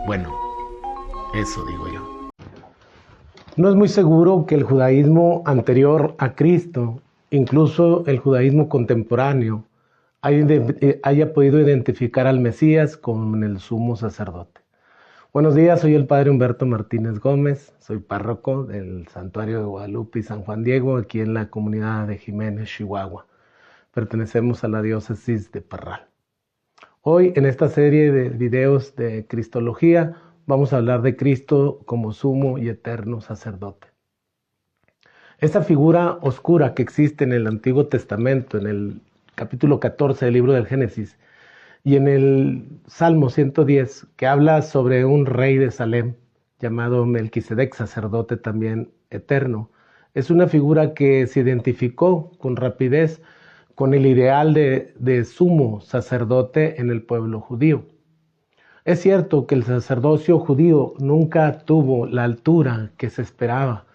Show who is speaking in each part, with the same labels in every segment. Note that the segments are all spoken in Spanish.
Speaker 1: Bueno, eso digo yo. No es muy seguro que el judaísmo anterior a Cristo, incluso el judaísmo contemporáneo, haya podido identificar al Mesías con el sumo sacerdote. Buenos días, soy el padre Humberto Martínez Gómez, soy párroco del Santuario de Guadalupe y San Juan Diego, aquí en la comunidad de Jiménez, Chihuahua. Pertenecemos a la diócesis de Parral. Hoy, en esta serie de videos de Cristología, vamos a hablar de Cristo como sumo y eterno sacerdote. Esta figura oscura que existe en el Antiguo Testamento, en el capítulo 14 del libro del Génesis, y en el Salmo 110, que habla sobre un rey de Salem, llamado Melquisedec, sacerdote también eterno, es una figura que se identificó con rapidez con el ideal de sumo sacerdote en el pueblo judío. Es cierto que el sacerdocio judío nunca tuvo la altura que se esperaba.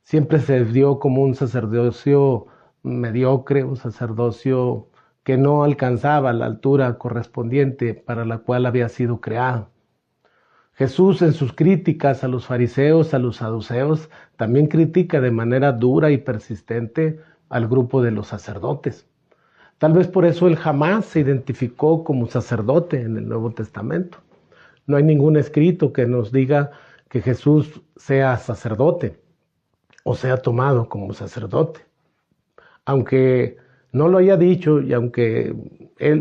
Speaker 1: Siempre se dio como un sacerdocio mediocre, un sacerdocio que no alcanzaba la altura correspondiente para la cual había sido creado. Jesús, en sus críticas a los fariseos, a los saduceos, también critica de manera dura y persistente al grupo de los sacerdotes. Tal vez por eso él jamás se identificó como sacerdote en el Nuevo Testamento. No hay ningún escrito que nos diga que Jesús sea sacerdote o sea tomado como sacerdote. Aunque no lo haya dicho y aunque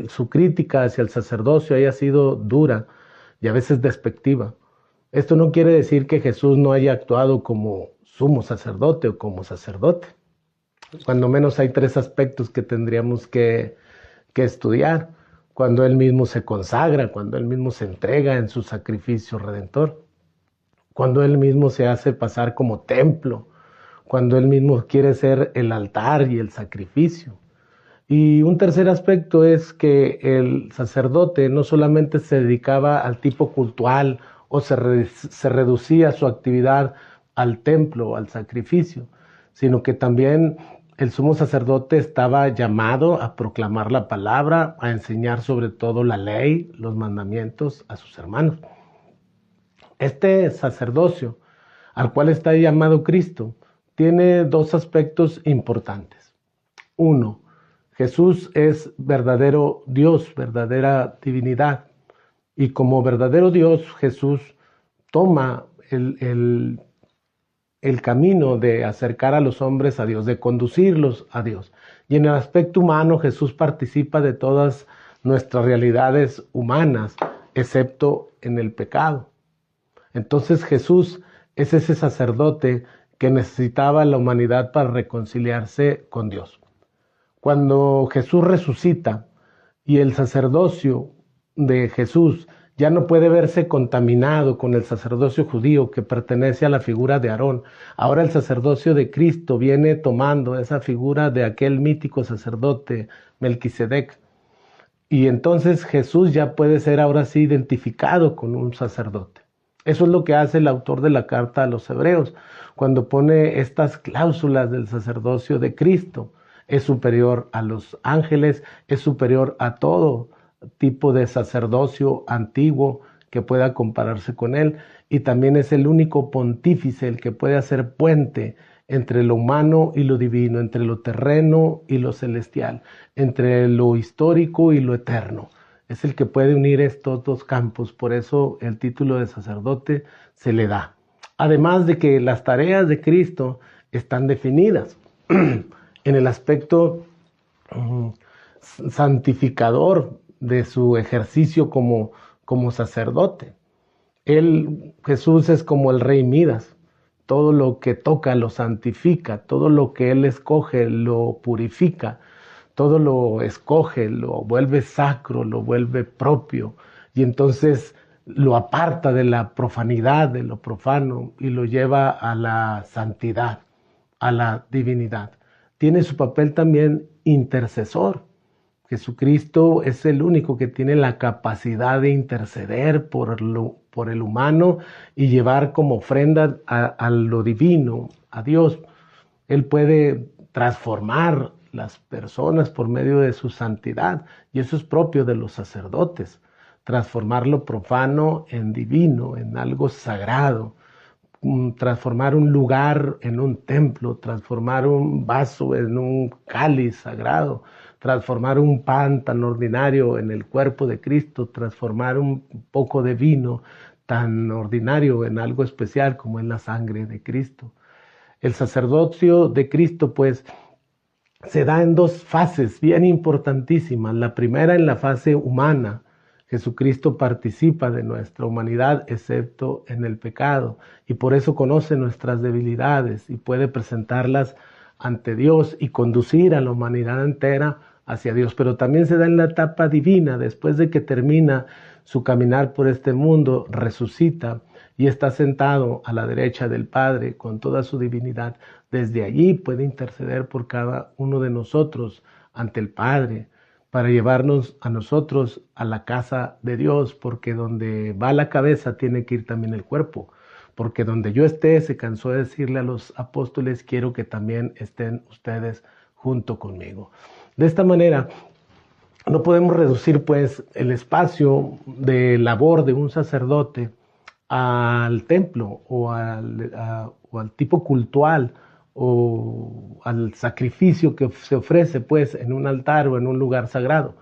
Speaker 1: su crítica hacia el sacerdocio haya sido dura y a veces despectiva, esto no quiere decir que Jesús no haya actuado como sumo sacerdote o como sacerdote. Cuando menos hay tres aspectos que tendríamos que estudiar. Cuando Él mismo se consagra, cuando Él mismo se entrega en su sacrificio redentor, cuando Él mismo se hace pasar como templo, cuando Él mismo quiere ser el altar y el sacrificio. Y un tercer aspecto es que el sacerdote no solamente se dedicaba al tipo cultual o se reducía su actividad al templo, al sacrificio, sino que también el sumo sacerdote estaba llamado a proclamar la palabra, a enseñar sobre todo la ley, los mandamientos a sus hermanos. Este sacerdocio al cual está llamado Cristo tiene dos aspectos importantes. Uno, Jesús es verdadero Dios, verdadera divinidad. Y como verdadero Dios, Jesús toma el camino de acercar a los hombres a Dios, de conducirlos a Dios. Y en el aspecto humano, Jesús participa de todas nuestras realidades humanas, excepto en el pecado. Entonces Jesús es ese sacerdote que necesitaba la humanidad para reconciliarse con Dios. Cuando Jesús resucita y el sacerdocio de Jesús ya no puede verse contaminado con el sacerdocio judío que pertenece a la figura de Aarón. Ahora el sacerdocio de Cristo viene tomando esa figura de aquel mítico sacerdote Melquisedec. Y entonces Jesús ya puede ser ahora sí identificado con un sacerdote. Eso es lo que hace el autor de la carta a los Hebreos, cuando pone estas cláusulas del sacerdocio de Cristo. Es superior a los ángeles, es superior a todo tipo de sacerdocio antiguo que pueda compararse con él, y también es el único pontífice, el que puede hacer puente entre lo humano y lo divino, entre lo terreno y lo celestial, entre lo histórico y lo eterno. Es el que puede unir estos dos campos, por eso el título de sacerdote se le da. Además de que las tareas de Cristo están definidas en el aspecto santificador de su ejercicio como sacerdote. Jesús es como el rey Midas. Todo lo que toca lo santifica, todo lo que Él escoge lo purifica, todo lo escoge, lo vuelve sacro, lo vuelve propio, y entonces lo aparta de la profanidad, de lo profano, y lo lleva a la santidad, a la divinidad. Tiene su papel también intercesor. Jesucristo es el único que tiene la capacidad de interceder por el humano y llevar como ofrenda a lo divino, a Dios. Él puede transformar las personas por medio de su santidad, y eso es propio de los sacerdotes. transformar lo profano en divino, en algo sagrado, transformar un lugar en un templo, transformar un vaso en un cáliz sagrado, transformar un pan tan ordinario en el cuerpo de Cristo, transformar un poco de vino tan ordinario en algo especial como en la sangre de Cristo. El sacerdocio de Cristo, pues, se da en dos fases bien importantísimas. La primera en la fase humana. Jesucristo participa de nuestra humanidad excepto en el pecado y por eso conoce nuestras debilidades y puede presentarlas ante Dios y conducir a la humanidad entera hacia Dios. Pero también se da en la etapa divina, después de que termina su caminar por este mundo, resucita y está sentado a la derecha del Padre con toda su divinidad. Desde allí puede interceder por cada uno de nosotros ante el Padre, para llevarnos a nosotros a la casa de Dios, porque donde va la cabeza tiene que ir también el cuerpo, porque donde yo esté, se cansó de decirle a los apóstoles, quiero que también estén ustedes junto conmigo. De esta manera, no podemos reducir pues el espacio de labor de un sacerdote al templo o al tipo cultual o al sacrificio que se ofrece pues en un altar o en un lugar sagrado.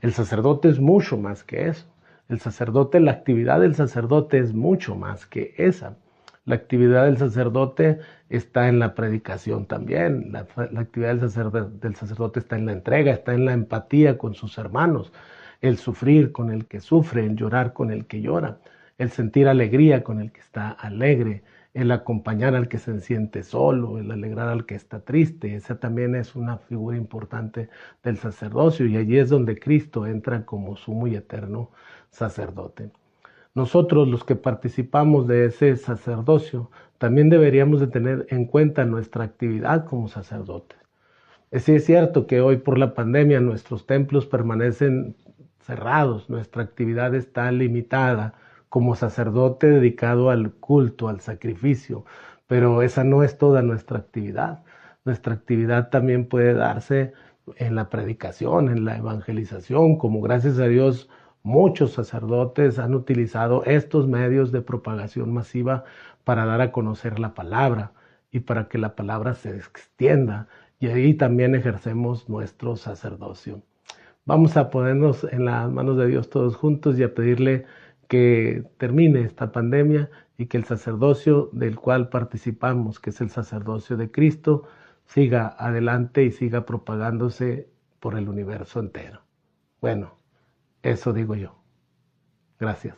Speaker 1: El sacerdote es mucho más que eso. El sacerdote, la actividad del sacerdote es mucho más que esa. La actividad del sacerdote está en la predicación también. La actividad del sacerdote está en la entrega, está en la empatía con sus hermanos, el sufrir con el que sufre, el llorar con el que llora, el sentir alegría con el que está alegre, el acompañar al que se siente solo, el alegrar al que está triste. Esa también es una figura importante del sacerdocio y allí es donde Cristo entra como sumo y eterno sacerdote. Nosotros, los que participamos de ese sacerdocio, también deberíamos de tener en cuenta nuestra actividad como sacerdotes. Sí es cierto que hoy por la pandemia nuestros templos permanecen cerrados, nuestra actividad está limitada como sacerdote dedicado al culto, al sacrificio, pero esa no es toda nuestra actividad. Nuestra actividad también puede darse en la predicación, en la evangelización, como gracias a Dios muchos sacerdotes han utilizado estos medios de propagación masiva para dar a conocer la palabra y para que la palabra se extienda, y ahí también ejercemos nuestro sacerdocio. Vamos a ponernos en las manos de Dios todos juntos y a pedirle que termine esta pandemia y que el sacerdocio del cual participamos, que es el sacerdocio de Cristo, siga adelante y siga propagándose por el universo entero. Bueno, eso digo yo. Gracias.